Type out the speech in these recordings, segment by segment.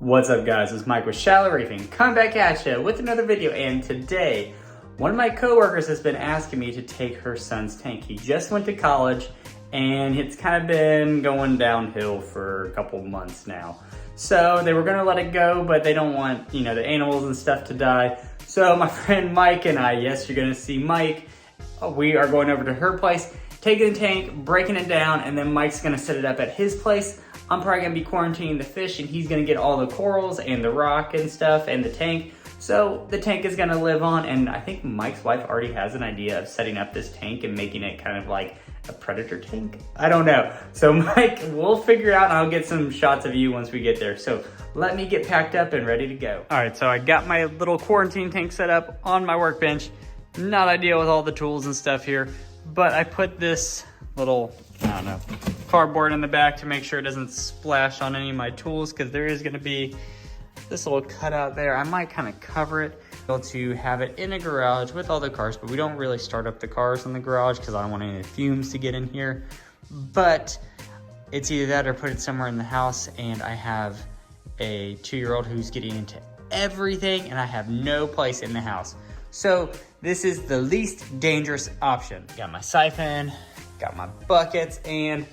What's up guys, it's Mike with Shallow Reefing, coming back at you with another video. And today, one of my coworkers has been asking me to take her son's tank. He just went to college and it's kind of been going downhill for a couple months now. So they were gonna let it go, but they don't want, the animals and stuff to die. So my friend Mike and I, yes, you're gonna see Mike, we are going over to her place, taking the tank, breaking it down, and then Mike's gonna set it up at his place. I'm probably gonna be quarantining the fish and he's gonna get all the corals and the rock and stuff and the tank. So the tank is gonna live on, and I think Mike's wife already has an idea of setting up this tank and making it kind of like a predator tank. I don't know. So Mike, we'll figure it out and I'll get some shots of you once we get there. So let me get packed up and ready to go. All right, so I got my little quarantine tank set up on my workbench. Not ideal with all the tools and stuff here, but I put this little, cardboard in the back to make sure it doesn't splash on any of my tools, because there is going to be this little cutout there. I might kind of cover it to have it in a garage with all the cars, but we don't really start up the cars in the garage because I don't want any fumes to get in here. But it's either that or put it somewhere in the house, and I have a 2-year-old who's getting into everything and I have no place in the house. So this is the least dangerous option. Got my siphon, got my buckets, and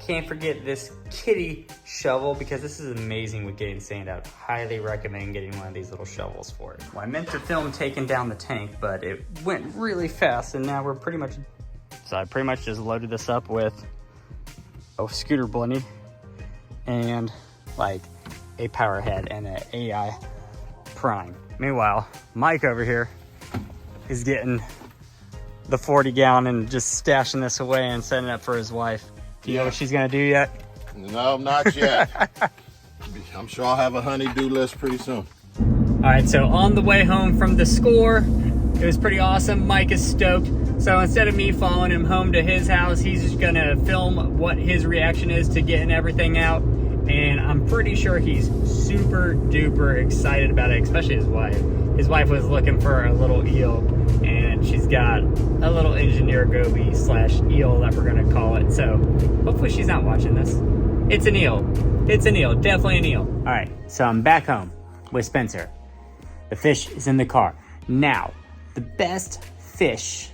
can't forget this kitty shovel, because this is amazing with getting sand out. Highly recommend getting one of these little shovels for it. Well, I meant to film taking down the tank, but it went really fast, and now we're pretty much, so I pretty much just loaded this up with a scooter blenny and like a power head and an AI prime. Meanwhile, Mike over here is getting the 40 gallon and just stashing this away and setting it up for his wife. Do you know what she's gonna do yet? No, not yet. I'm sure I'll have a honey-do list pretty soon. All right, so on the way home from the score, it was pretty awesome. Mike is stoked. So instead of me following him home to his house, he's just gonna film what his reaction is to getting everything out. And I'm pretty sure he's super duper excited about it, especially his wife. His wife was looking for a little eel, and she's got a little engineer goby / eel that we're gonna call it. So hopefully she's not watching this. It's an eel. It's an eel, definitely an eel. All right, so I'm back home with Spencer. The fish is in the car. Now, the best fish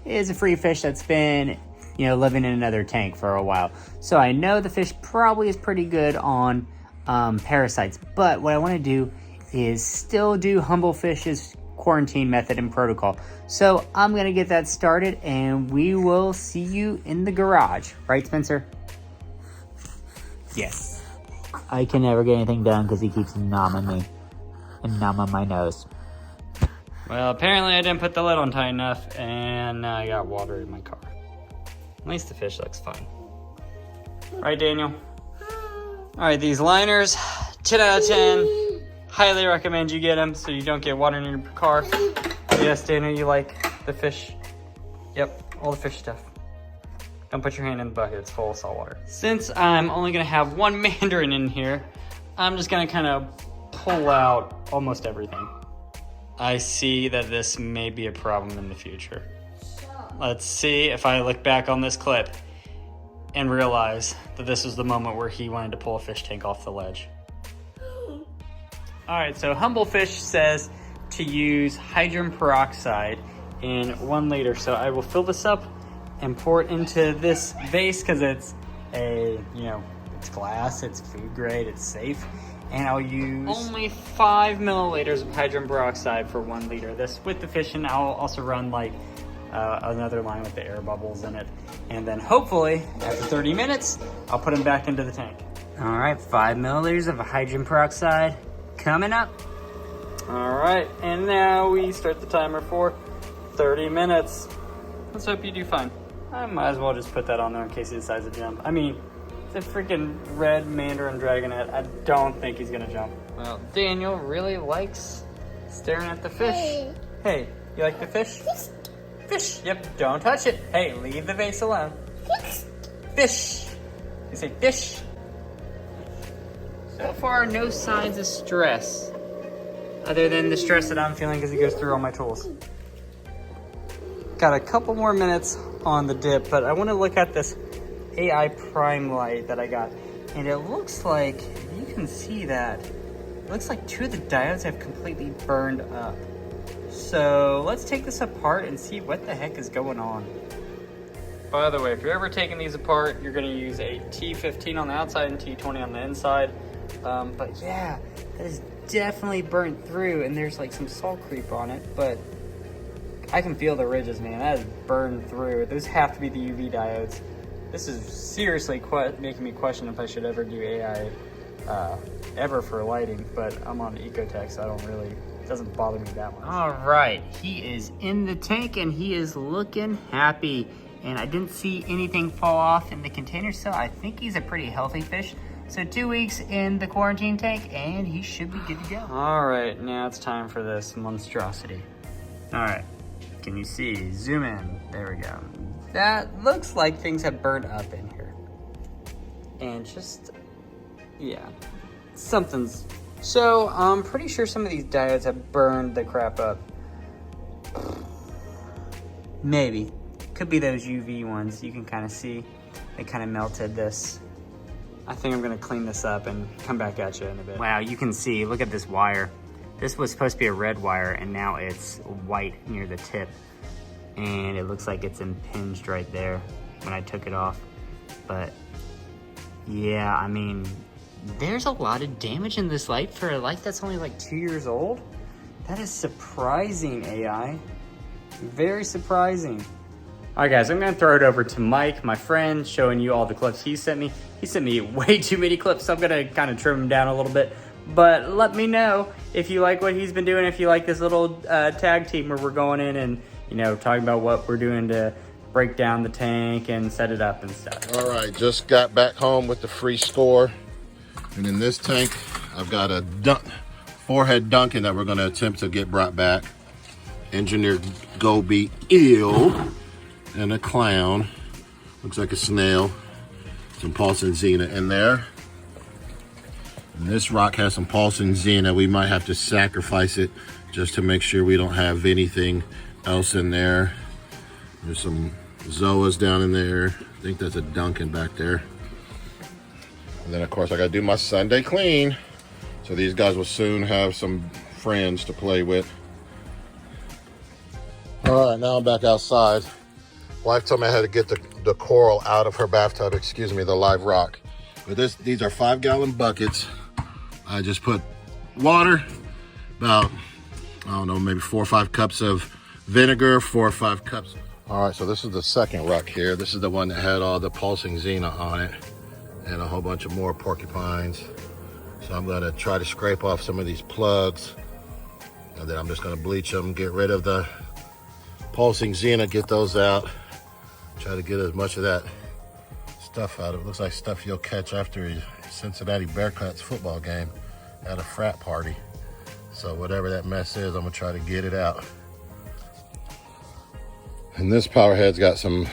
is a free fish that's been, living in another tank for a while. So I know the fish probably is pretty good on parasites, but what I wanna do is still do Humble Fish's quarantine method and protocol. So I'm gonna get that started and we will see you in the garage. Right, Spencer? Yes. I can never get anything done because he keeps nomming me and nomming my nose. Well, apparently I didn't put the lid on tight enough and now I got water in my car. At least the fish looks fine. Right, Daniel? All right, these liners, 10 out of 10. Highly recommend you get them so you don't get water in your car. Yes, Daniel, you like the fish? Yep, all the fish stuff. Don't put your hand in the bucket, it's full of salt water. Since I'm only gonna have one mandarin in here, I'm just gonna kind of pull out almost everything. I see that this may be a problem in the future. Let's see if I look back on this clip and realize that this was the moment where he wanted to pull a fish tank off the ledge. All right, so Humble Fish says to use hydrogen peroxide in 1 liter. So I will fill this up and pour it into this vase because it's it's glass, it's food grade, it's safe. And I'll use only 5 milliliters of hydrogen peroxide for 1 liter. This with the fish, and I'll also run like another line with the air bubbles in it. And then hopefully after 30 minutes, I'll put them back into the tank. All right, 5 milliliters of hydrogen peroxide coming up. All right, and now we start the timer for 30 minutes. Let's hope you do fine. I might as well just put that on there in case he decides to jump. I mean, it's a freaking red mandarin dragonet. I don't think he's gonna jump. Well, Daniel really likes staring at the fish. Hey, you like the fish? Fish. Yep, don't touch it. Hey, leave the vase alone. Fish. You say fish. So far, no signs of stress, other than the stress that I'm feeling because he goes through all my tools. Got a couple more minutes on the dip, but I want to look at this AI prime light that I got. And it looks like, you can see that it looks like 2 of the diodes have completely burned up. So let's take this apart and see what the heck is going on. By the way, if you're ever taking these apart, you're gonna use a T15 on the outside and T20 on the inside. But yeah, that is definitely burnt through, and there's like some salt creep on it, but I can feel the ridges, man. That is burned through. Those have to be the UV diodes. This is seriously making me question if I should ever do AI ever for lighting, but I'm on Ecotech, so I don't really, it doesn't bother me that much. All right, he is in the tank and he is looking happy. And I didn't see anything fall off in the container, so I think he's a pretty healthy fish. So 2 weeks in the quarantine tank and he should be good to go. All right, now it's time for this monstrosity. All right, can you see? Zoom in, there we go. That looks like things have burned up in here. And just, yeah, something's, so I'm pretty sure some of these diodes have burned the crap up. Maybe. Could be those UV ones. You can kind of see they kind of melted this. I think I'm gonna clean this up and come back at you in a bit. Wow, you can see, look at this wire. This was supposed to be a red wire and now it's white near the tip. And it looks like it's impinged right there when I took it off. But yeah, I mean, there's a lot of damage in this light for a light that's only like 2 years old. That is surprising, AI. Very surprising. All right, guys, I'm gonna throw it over to Mike, my friend, showing you all the clips he sent me. He sent me way too many clips, so I'm gonna kind of trim them down a little bit. But let me know if you like what he's been doing, if you like this little tag team where we're going in and, you know, talking about what we're doing to break down the tank and set it up and stuff. All right, just got back home with the free score. And in this tank, I've got a forehead Duncan that we're gonna attempt to get brought back. Engineered Goby eel. And a clown, looks like a snail, some pulsing xena in there. And this rock has some pulsing xena. We might have to sacrifice it just to make sure we don't have anything else in there. There's some zoas down in there. I think that's a Duncan back there. And then of course I gotta do my Sunday clean. So these guys will soon have some friends to play with. All right, now I'm back outside. Wife told me I had to get the coral out of her bathtub, excuse me, the live rock. But these are 5-gallon buckets. I just put water, about, I don't know, maybe 4 or 5 cups of vinegar, 4 or 5 cups. All right, so this is the second rock here. This is the one that had all the pulsing xena on it and a whole bunch of more porcupines. So I'm gonna try to scrape off some of these plugs and then I'm just gonna bleach them, get rid of the pulsing xena, get those out. Try to get as much of that stuff out of it. Looks like stuff you'll catch after a Cincinnati Bearcats football game at a frat party. So whatever that mess is, I'm gonna try to get it out. And this power head's got some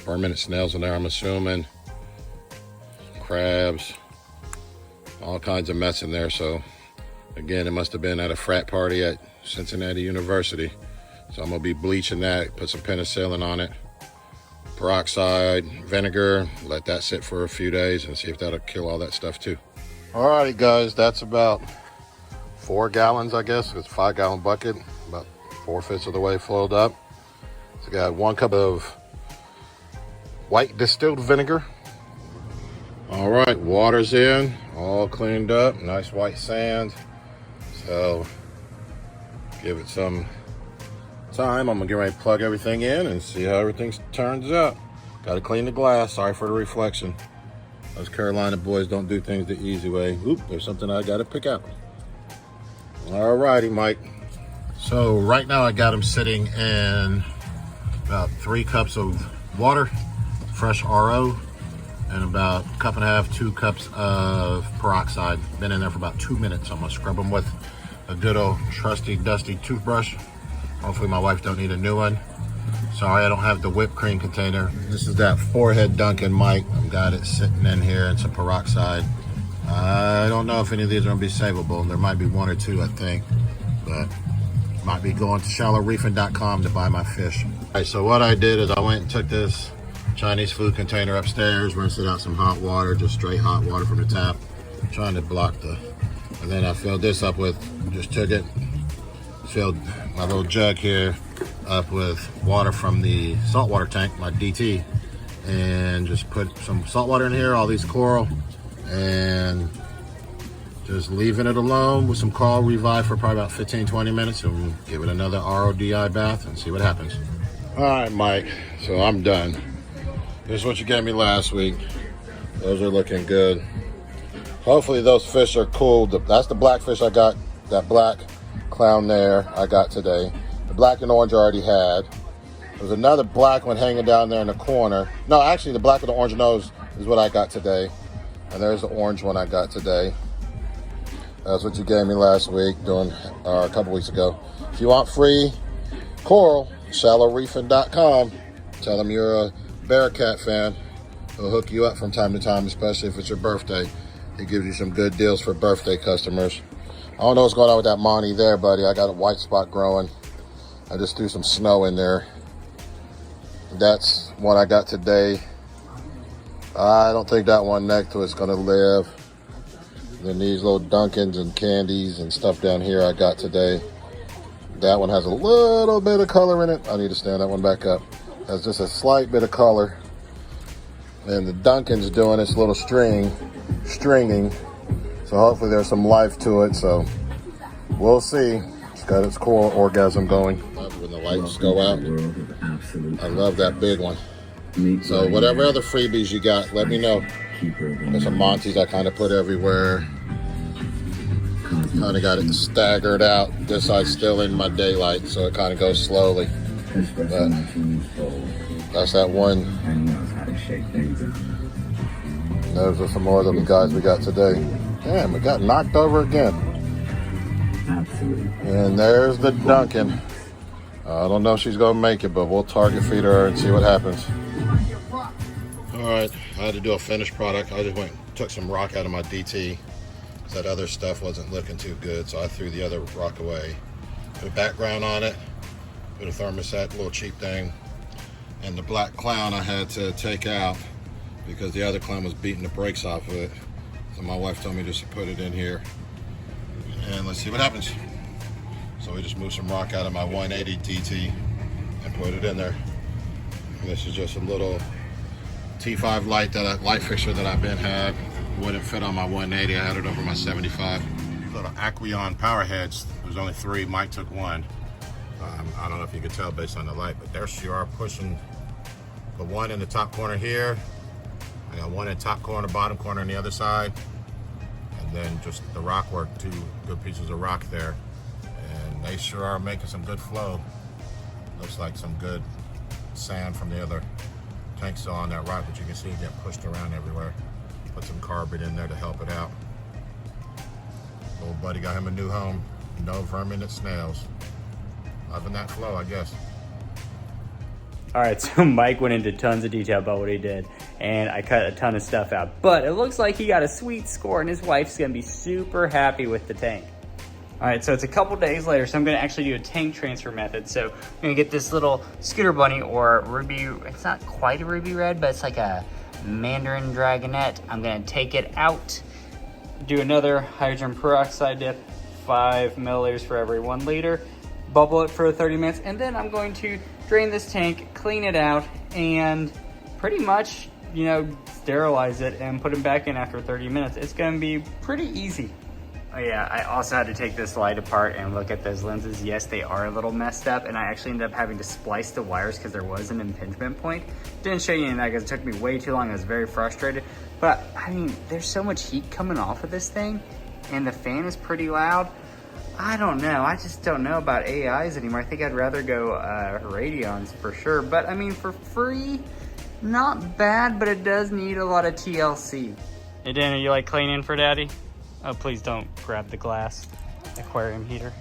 permanent snails in there, I'm assuming. Crabs, all kinds of mess in there. So again, it must have been at a frat party at Cincinnati University. So I'm gonna be bleaching that, put some penicillin on it, peroxide, vinegar, let that sit for a few days and see if that'll kill all that stuff too. All righty guys, that's about 4 gallons, I guess. It's a 5-gallon bucket, about 4/5 of the way filled up. So I got 1 cup of white distilled vinegar. All right, water's in, all cleaned up, nice white sand. So give it some time. I'm gonna get ready to plug everything in and see how everything turns out. Gotta clean the glass. Sorry for the reflection. Those Carolina boys don't do things the easy way. Oop, there's something I gotta pick out. All righty, Mike. So right now I got them sitting in about 3 cups of water, fresh RO, and about 1.5 cups, 2 cups of peroxide. Been in there for about 2 minutes. I'm gonna scrub them with a good old trusty dusty toothbrush. Hopefully my wife don't need a new one. Sorry, I don't have the whipped cream container. This is that forehead Duncan Mike. I've got it sitting in here and some peroxide. I don't know if any of these are gonna be savable. There might be 1 or 2, I think, but might be going to shallowreefing.com to buy my fish. All right, so what I did is I went and took this Chinese food container upstairs, rinsed it out some hot water, just straight hot water from the tap. trying to block the, and then I filled this up with, just took it, filled my little jug here up with water from the saltwater tank, my DT, and just put some salt water in here, all these coral, and just leaving it alone with some coral revive for probably about 15-20 minutes, and give it another RODI bath and see what happens. All right, Mike, so I'm done. Here's what you gave me last week. Those are looking good. Hopefully those fish are cool. That's the black fish I got, that black clown there I got today. The black and orange I already had. There's another black one hanging down there in the corner. No, actually the black with the orange nose is what I got today. And there's the orange one I got today. That's what you gave me last week, a couple weeks ago. If you want free coral, shallowreefing.com. Tell them you're a Bearcat fan. He'll hook you up from time to time, especially if it's your birthday. He gives you some good deals for birthday customers. I don't know what's going on with that Monty there, buddy. I got a white spot growing. I just threw some snow in there. That's one I got today. I don't think that one next to it's gonna live. Then these little Dunkins and candies and stuff down here I got today. That one has a little bit of color in it. I need to stand that one back up. Has just a slight bit of color. And the Dunkin's doing its little stringing. So hopefully there's some life to it. So we'll see. It's got its coral orgasm going. Love when the lights go out. I love that big one. So whatever other freebies you got, let me know. There's some Monties I kind of put everywhere. Kind of got it staggered out. This side's still in my daylight, so it kind of goes slowly. But that's that one. Those are some more of them guys we got today. Damn, we got knocked over again. And there's the Duncan. I don't know if she's gonna make it, but we'll target feed her and see what happens. All right, I had to do a finished product. I just took some rock out of my DT. That other stuff wasn't looking too good, so I threw the other rock away. Put a background on it, put a thermostat, little cheap thing. And the black clown I had to take out because the other clown was beating the brakes off of it. So my wife told me just to put it in here. And let's see what happens. So we just moved some rock out of my 180 DT and put it in there. And this is just a little T5 light light fixture that I've been had. Wouldn't fit on my 180. I had it over my 75. Little Aquarium power heads. There's only 3. Mike took one. I don't know if you can tell based on the light, but there you are pushing the one in the top corner here. I got one in the top corner, bottom corner on the other side. And then just the rock work, 2 good pieces of rock there. And they sure are making some good flow. Looks like some good sand from the other tank still on that rock, but you can see it get pushed around everywhere. Put some carbon in there to help it out. Little buddy got him a new home. No vermin and snails. Loving that flow, I guess. All right, so Mike went into tons of detail about what he did, and I cut a ton of stuff out. But it looks like he got a sweet score, and his wife's gonna be super happy with the tank. All right, so it's a couple days later, so I'm gonna actually do a tank transfer method. So I'm gonna get this little scooter bunny, or ruby, it's not quite a ruby red, but it's like a Mandarin Dragonette. I'm gonna take it out, do another hydrogen peroxide dip, 5 milliliters for every 1 liter, bubble it for 30 minutes, and then I'm going to drain this tank, clean it out, and pretty much, sterilize it and put it back in after 30 minutes. It's gonna be pretty easy. Oh yeah, I also had to take this light apart and look at those lenses. Yes, they are a little messed up, and I actually ended up having to splice the wires because there was an impingement point. Didn't show you any of that because it took me way too long. I was very frustrated. But I mean, there's so much heat coming off of this thing, and the fan is pretty loud. I don't know. I just don't know about AIs anymore. I think I'd rather go Radeons for sure. But I mean, for free, not bad, but it does need a lot of TLC. Hey, Dana, you like cleaning for Daddy? Oh, please don't grab the glass aquarium heater.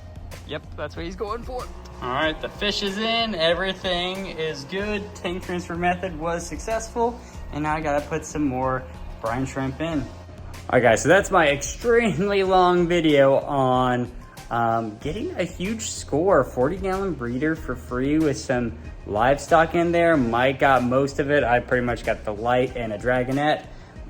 Yep, that's what he's going for. All right, the fish is in, everything is good. Tank transfer method was successful, and now I gotta put some more brine shrimp in. All right, guys, so that's my extremely long video on getting a huge score, 40-gallon breeder for free with some livestock in there. Mike got most of it. I pretty much got the light and a dragonette.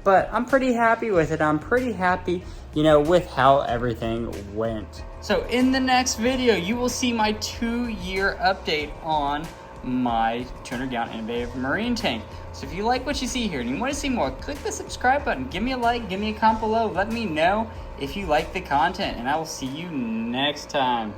but I'm pretty happy with it. I'm pretty happy, you know, with how everything went. So in the next video, you will see my 2-year update on my 200-gallon innovative marine tank. So if you like what you see here and you want to see more, click the subscribe button, give me a like, give me a comment below, let me know if you like the content, and I will see you next time.